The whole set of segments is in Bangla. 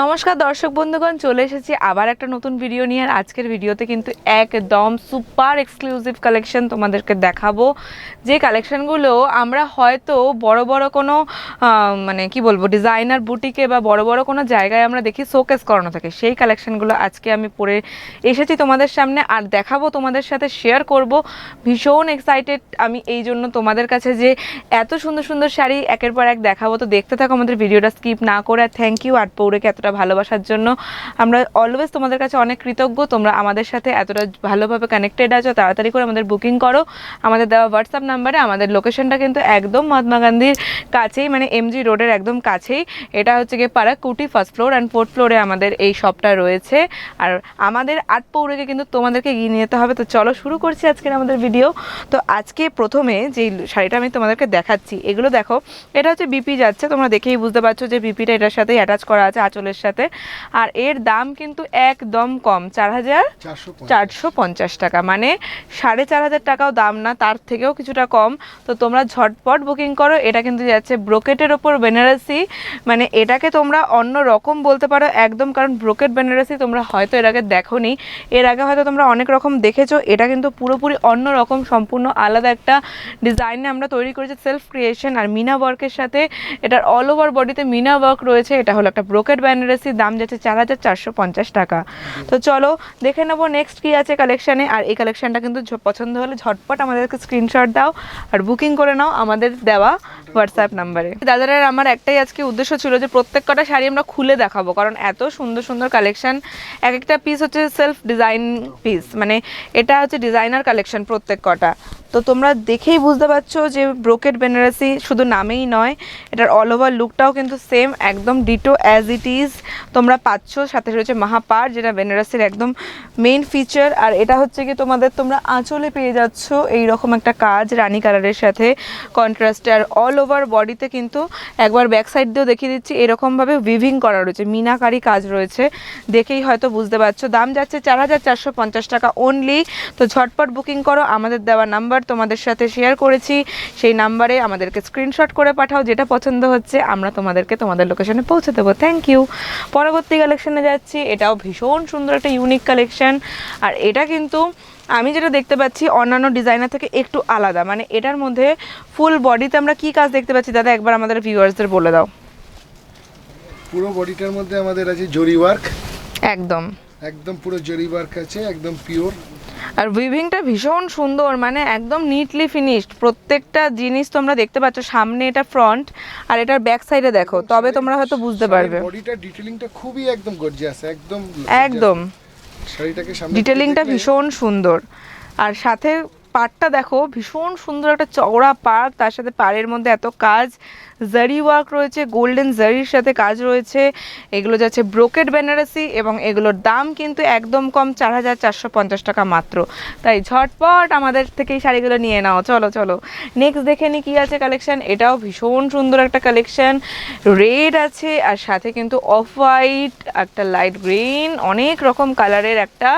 নমস্কার দর্শক বন্ধুগণ, চলে এসেছি আবার একটা নতুন ভিডিও নিয়ে। আর আজকের ভিডিওতে কিন্তু একদম সুপার এক্সক্লুসিভ কালেকশন তোমাদেরকে দেখাবো, যে কালেকশনগুলো আমরা হয়তো বড় বড় কোনো মানে কি বলবো ডিজাইনার বুটিকে বা বড় বড় কোনো জায়গায় আমরা দেখি শোকেস করানো থাকে। সেই কালেকশনগুলো আজকে আমি পরে এসেছি তোমাদের সামনে আর দেখাবো, তোমাদের সাথে শেয়ার করব। ভীষণ এক্সাইটেড আমি এই জন্য তোমাদের কাছে যে এত সুন্দর সুন্দর শাড়ি একের পর এক দেখাবো। তো দেখতে থাকো আমাদের ভিডিওটা স্কিপ না করে। আর থ্যাংক ইউ আর্ট পৌরেকে এতটা ভালোবাসার জন্য। আমরা অলওয়েজ তোমাদের কাছে অনেক কৃতজ্ঞ, তোমরা আমাদের সাথে এতটা ভালোভাবে কানেক্টেড আছো। তাড়াতাড়ি করে আমাদের বুকিং করো আমাদের দেওয়া হোয়াটসঅ্যাপ নাম্বারে। আমাদের লোকেশনটা কিন্তু একদম মহাত্মা গান্ধীর কাছেই, মানে এমজি রোডের একদম কাছেই। এটা হচ্ছে গিয়ে পাড়া কুটি, ফার্স্ট ফ্লোর অ্যান্ড ফোর্থ ফ্লোরে আমাদের এই শপটা রয়েছে। আর আমাদের আর্ট পৌরেকে কিন্তু তোমাদেরকে এগিয়ে নিয়ে যেতে হবে। তো চলো শুরু করছি আজকের আমাদের ভিডিও। তো আজকে প্রথমে যেই শাড়িটা আমি তোমাদেরকে দেখাচ্ছি, এগুলো দেখো, এটা হচ্ছে বিপি যাচ্ছে, তোমরা দেখেই বুঝতে পারছো যে বিপিটা এটার সাথে অ্যাটাচ করা আছে আঁচলের সাথে। আর এর দাম কিন্তু একদম কম, 4,450 টাকা, মানে 4,500 টাকাও দাম না, তার থেকেও কিছুটা কম। তো তোমরা ঝটপট বুকিং করো। এটা কিন্তু যাচ্ছে ব্রোকেটের ওপর বেনারসি, মানে এটাকে তোমরা অন্য রকম বলতে পারো একদম, কারণ ব্রোকেট বেনারসি তোমরা হয়তো এর আগে দেখোনি, এর আগে হয়তো তোমরা অনেক রকম দেখেছো। এটা কিন্তু পুরোপুরি অন্য রকম, সম্পূর্ণ আলাদা একটা ডিজাইনে আমরা তৈরি করেছি, সেলফ ক্রিয়েশন আর মিনা ওয়ার্কের সাথে। এটার অল ওভার বডিতে মিনা ওয়ার্ক রয়েছে। এটা হলো একটা ব্রোকেট বেনারসি, দাম যাচ্ছে 4,450 টাকা। তো চলো দেখে নেবো নেক্সট কি আছে কালেকশানে। আর এই কালেকশানটা কিন্তু পছন্দ হলে ঝটপট আমাদেরকে স্ক্রিনশট দাও আর বুকিং করে নাও আমাদের দেওয়া হোয়াটসঅ্যাপ নাম্বারে। দাদারা আমার একটাই আজকে উদ্দেশ্য ছিল যে প্রত্যেক কটা শাড়ি আমরা খুলে দেখাবো, কারণ এত সুন্দর সুন্দর কালেকশান। এক একটা পিস হচ্ছে সেলফ ডিজাইন পিস, মানে এটা হচ্ছে ডিজাইনার কালেকশন প্রত্যেক কটা। তো তোমরা দেখেই বুঝতে পারছো যে ব্রোকেট বেনারসি শুধু নামেই নয়, এটার অল ওভার লুকটাও কিন্তু সেম একদম ডিটো অ্যাজ ইট ইজ তোমরা পাচ্ছ। সাথে রয়েছে মহাপার, যেটা বেনারসির একদম মেইন ফিচার। আর এটা হচ্ছে কি তোমরা আঁচলে পেয়ে যাচ্ছ এইরকম একটা কাজ রানী কালারের সাথে কন্ট্রাস্টে। আর অল ওভার বডিতে কিন্তু একবার ব্যাক সাইড দিয়েও দেখিয়ে দিচ্ছি, এরকমভাবে উইভিং করা রয়েছে, মিনাকারি কাজ রয়েছে, দেখেই হয়তো বুঝতে পারছো। দাম যাচ্ছে 4,450 টাকা অনলি। তো ঝটপট বুকিং করো, আমাদের দেওয়া নাম্বার তোমাদের সাথে শেয়ার করেছি, সেই নাম্বারে আমাদেরকে স্ক্রিনশট করে পাঠাও, যেটা পছন্দ হচ্ছে আমরা তোমাদেরকে তোমাদের লোকেশনে পৌঁছে দেবো। Thank you. পরবর্তী কালেকশনে যাচ্ছি, এটাও ভীষণ সুন্দর একটা ইউনিক কালেকশন। আর এটা কিন্তু আমি যেটা দেখতে পাচ্ছি অন্যান্য ডিজাইনার থেকে একটু আলাদা, মানে এটার মধ্যে ফুল বডিতে আমরা কি কাজ দেখতে পাচ্ছি দাদা, একবার আমাদের ভিউয়ার্সদের বলে দাও। পুরো বডিটার মধ্যে আমাদের আছে জরি ওয়ার্ক, একদম একদম পুরো জরি ওয়ার্ক আছে, একদম পিওর। আর উইভিংটা ভীষণ সুন্দর, মানে একদম নিটলি ফিনিশড। প্রত্যেকটা জিনিস তোমরা দেখতে পাচ্ছ, সামনে এটা ফ্রন্ট আর এটার ব্যাক সাইডে দেখো, তবে তোমরা হয়তো বুঝতে পারবে। বডিটা ডিটেইলিংটা খুবই একদম গর্জিয়াস, একদম একদম শাড়িটাকে সামনে ডিটেলিংটা ভীষণ সুন্দর। আর সাথে পাড়টা দেখো, ভীষণ সুন্দর একটা চওড়া পাড়, তার সাথে পাড়ের মধ্যে এত কাজ, জারি ওয়ার্ক রয়েছে, গোল্ডেন জারির সাথে কাজ রয়েছে। এগুলো যাচ্ছে ব্রোকেট বেনারসি এবং এগুলোর দাম কিন্তু একদম কম, 4,450 টাকা মাত্র। তাই ঝটপট আমাদের থেকে এই শাড়িগুলো নিয়ে নাও। চলো চলো নেক্সট দেখে নি কি আছে কালেকশন। এটাও ভীষণ সুন্দর একটা কালেকশন, রেড আছে আর সাথে কিন্তু অফ হোয়াইট, একটা লাইট গ্রিন, অনেক রকম কালারের একটা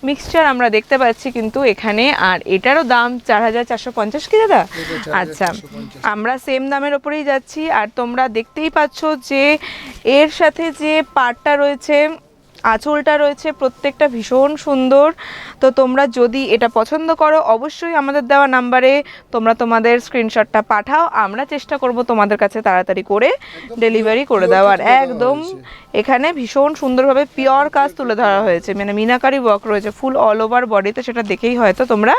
মিক্সচার আমরা দেখতে পাচ্ছি কিন্তু এখানে। আর এটারও দাম 4,450 কি দাদা? আচ্ছা, আমরা সেম দামের ওপরেই যাচ্ছি। আর তোমরা দেখতেই পাচ্ছ যে এর সাথে যে পাড়টা রয়েছে, আঁচলটা রয়েছে, প্রত্যেকটা ভীষণ সুন্দর। তো তোমরা যদি এটা পছন্দ করো অবশ্যই আমাদের দেওয়া নাম্বারে তোমরা তোমাদের স্ক্রিনশটটা পাঠাও, আমরা চেষ্টা করব তোমাদের কাছে তাড়াতাড়ি করে ডেলিভারি করে দেওয়ার। একদম এখানে ভীষণ সুন্দরভাবে পিওর কাজ তুলে ধরা হয়েছে, মানে মিনাকারি ওয়ার্ক রয়েছে ফুল অল ওভার বডিতে, সেটা দেখেই হয়তো তোমরা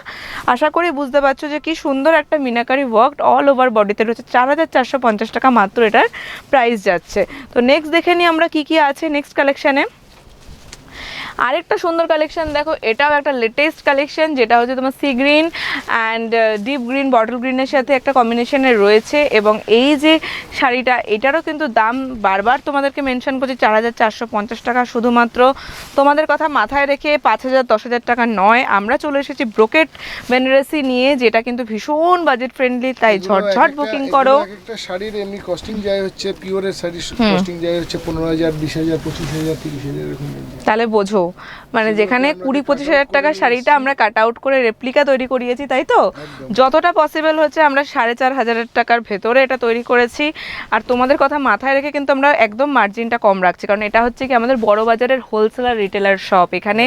আশা করি বুঝতে পারছো যে কি সুন্দর একটা মিনাকারি ওয়ার্ক অল ওভার বডিতে রয়েছে। 4,450 টাকা মাত্র এটার প্রাইস যাচ্ছে। তো নেক্সট দেখে নিই আমরা কি কি আছে নেক্সট কালেকশানে। আরেকটা সুন্দর কালেকশন দেখো, এটাও একটা লেটেস্ট কালেকশন, যেটা হচ্ছে তোমার sea green and deep green bottle গ্রিনের সাথে একটা কম্বিনেশনের রয়েছে। এবং এই যে শাড়িটা, এটারও কিন্তু দাম বারবার তোমাদেরকে মেনশন করছি, 4,450 টাকা। শুধুমাত্র তোমাদের কথা মাথায় রেখে 5,000 10,000 টাকা নয়, আমরা চলে এসেছি ব্রোকেট বেনারসি নিয়ে, যেটা কিন্তু ভীষণ বাজেট ফ্রেন্ডলি। তাই ঝটঝট বুকিং করো। একটা শাড়ির এমনি কস্টিং যায় হচ্ছে, পিওরের শাড়ির কস্টিং যায় হচ্ছে 15,000 20,000 25,000 30,000 এরকম। তাহলে বোঝো মানে যেখানে আমরা 20-25 cut out হাজার করে টাকার নিয়ে শাড়িটা আমরা কাট আউট করে রেপ্লিকা তৈরি করিয়েছি, তাই তো? একদম। যতটা পসিবল হচ্ছে আমরা 4,500 টাকার ভেতরে এটা তৈরি করেছি। আর তোমাদের কথা মাথায় রেখে কিন্তু আমরা একদম মার্জিনটা কম রাখছি, কারণ এটা হচ্ছে কি আমাদের বড় বাজারের হোলসেলার রিটেলার শপ। এখানে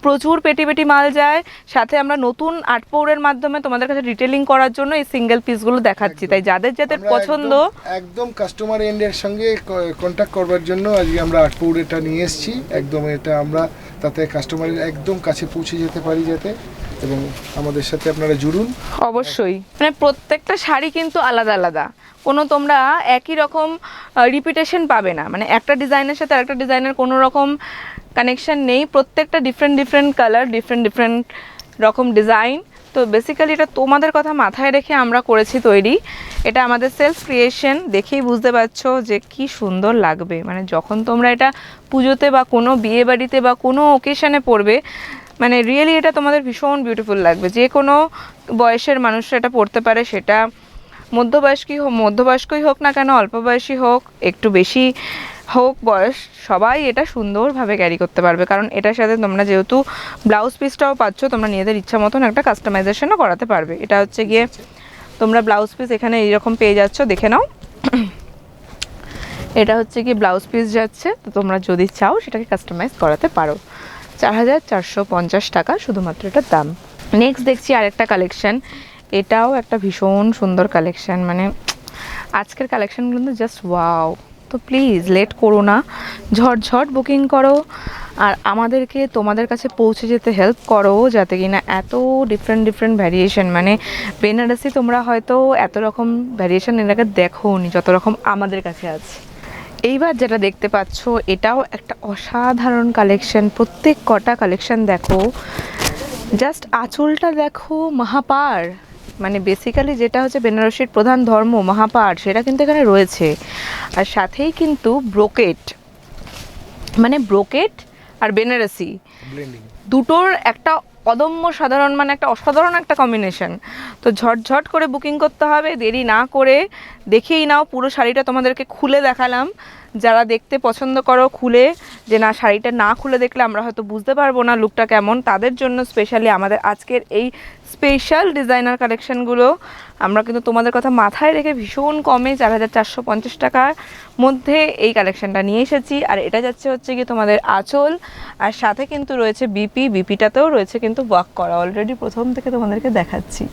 প্রচুর পেটি পেটি মাল যায়, সাথে আমরা নতুন আটপৌরের মাধ্যমে তোমাদের কাছে রিটেলিং করার জন্য এই সিঙ্গেল পিসগুলো দেখাচ্ছি। তাই যাদের যাদের আমরা পছন্দ, একদম কাস্টমার এন্ডের সঙ্গে কন্ট্যাক্ট করবার জন্য আজকে আমরা আটপৌরেটা নিয়ে এসেছি। একদম এটা আমরা তাতে কাস্টমারের একদম কাছে পৌঁছে যেতে পারি যাতে, এবং আমাদের সাথে আপনারা জুড়ুন। অবশ্যই মানে প্রত্যেকটা শাড়ি কিন্তু আলাদা আলাদা, কোনো তোমরা একই রকম রিপিটেশন পাবে না। মানে একটা ডিজাইনের সাথে আরেকটা ডিজাইনের কোনো রকম কানেকশন নেই, প্রত্যেকটা different different colour, different different রকম ডিজাইন। তো বেসিক্যালি এটা তোমাদের কথা মাথায় রেখে আমরা করেছি তৈরি। এটা আমাদের সেলফ ক্রিয়েশন, দেখেই বুঝতে পারছো যে কি সুন্দর লাগবে। মানে যখন তোমরা এটা পুজোতে বা কোনো বিয়ে বাড়িতে বা কোনো ওকেশনে পরবে, মানে রিয়েলি এটা তোমাদের ভীষণ বিউটিফুল লাগবে। যে কোনো বয়সের মানুষরা এটা পরতে পারে, সেটা মধ্যবয়স্কই হোক না কেন, অল্প বয়সী হোক, একটু বেশি হোক বয়স, সবাই এটা সুন্দরভাবে ক্যারি করতে পারবে। কারণ এটার সাথে তোমরা যেহেতু ব্লাউজ পিসটাও পাচ্ছ, তোমরা নিজেদের ইচ্ছা মতন একটা কাস্টমাইজেশনও করাতে পারবে। এটা হচ্ছে গিয়ে তোমরা ব্লাউজ পিস এখানে এইরকম পেয়ে যাচ্ছ, দেখে নাও। এটা হচ্ছে কি ব্লাউজ পিস যাচ্ছে, তো তোমরা যদি চাও সেটাকে কাস্টমাইজ করাতে পারো। 4,450 টাকা শুধুমাত্র এটার দাম। নেক্সট দেখছি আরেকটা কালেকশন, এটাও একটা ভীষণ সুন্দর কালেকশন। মানে আজকের কালেকশনগুলো কিন্তু জাস্ট ওয়াও। তো প্লিজ লেট করো না, ঝটঝট বুকিং করো আর আমাদেরকে তোমাদের কাছে পৌঁছে যেতে হেল্প করো, যাতে কিনা এত ডিফারেন্ট ডিফারেন্ট ভ্যারিয়েশন, মানে বেনারসি তোমরা হয়তো এত রকম ভ্যারিয়েশন এর আগে দেখোনি যত রকম আমাদের কাছে আছে। এইবার যেটা দেখতে পাচ্ছ এটাও একটা অসাধারণ কালেকশন। প্রত্যেক কটা কালেকশন দেখো, জাস্ট আঁচলটা দেখো, মহাপার। মানে বেসিক্যালি যেটা হচ্ছে বেনারসির প্রধান ধর্ম মহাপার, সেটা কিন্তু এখানে রয়েছে। আর সাথেই কিন্তু ব্রোকেট, মানে ব্রোকেট আর বেনারসি ব্লেন্ডিং দুটোর একটা অদম্য সাধারণ, মানে একটা অসাধারণ একটা কম্বিনেশন। তো ঝটঝট করে বুকিং করতে হবে, দেরি না করে। দেখেই নাও, পুরো শাড়িটা তোমাদেরকে খুলে দেখালাম। যারা দেখতে পছন্দ করো খুলে, যে না শাড়িটা না খুলে দেখলে আমরা হয়তো বুঝতে পারবো না লুকটা কেমন, তাদের জন্য স্পেশালি আমাদের আজকের এই স্পেশাল ডিজাইনার কালেকশনগুলো আমরা কিন্তু তোমাদের কথা মাথায় রেখে ভীষণ কমে 4,450 টাকার মধ্যে এই কালেকশনটা নিয়ে এসেছি। আর এটা যাচ্ছে হচ্ছে কি তোমাদের আঁচল, আর সাথে কিন্তু রয়েছে বিপিটাতেও রয়েছে কিন্তু ওয়ার্ক করা, অলরেডি প্রথম থেকে তোমাদেরকে দেখাচ্ছি।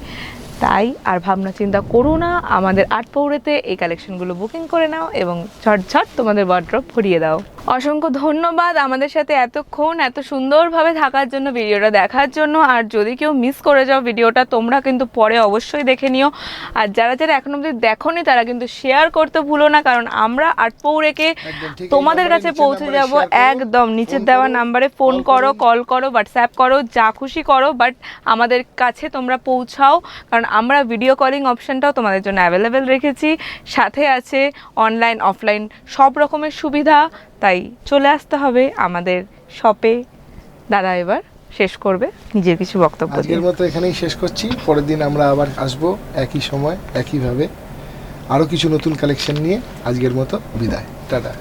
তাই আর ভাবনা চিন্তা করো না, আমাদের আটপৌরেতে এই কালেকশনগুলো বুকিং করে নাও এবং ঝটঝট তোমাদের ওয়ার্ড্রপ ভরিয়ে দাও। অসংখ্য ধন্যবাদ আমাদের সাথে এতক্ষণ এত সুন্দরভাবে থাকার জন্য, ভিডিওটা দেখার জন্য। আর যদি কেউ মিস করে যাও ভিডিওটা, তোমরা কিন্তু পরে অবশ্যই দেখে নিও। আর যারা যারা এখনো অবধি দেখোনি তারা কিন্তু শেয়ার করতে ভুলো না, কারণ আমরা আটপৌরেকে তোমাদের কাছে পৌঁছে যাব একদম নিচের দেওয়া নাম্বারে। ফোন করো, কল করো, হোয়াটসঅ্যাপ করো, যা খুশি করো, বাট আমাদের কাছে তোমরা পৌঁছাও। কারণ আমরা ভিডিও কলিং অপশানটাও তোমাদের জন্য অ্যাভেলেবেল রেখেছি, সাথে আছে অনলাইন অফলাইন সব রকমের সুবিধা। তাই চলে আসতে হবে আমাদের শপে। দাদা এবার শেষ করবে নিজের কিছু বক্তব্য দিয়ে। আজকের মতো এখানেই শেষ করছি। পরের দিন আমরা আবার আসবো একই সময় একইভাবে আরও কিছু নতুন কালেকশন নিয়ে। আজকের মতো বিদায়, টাটা।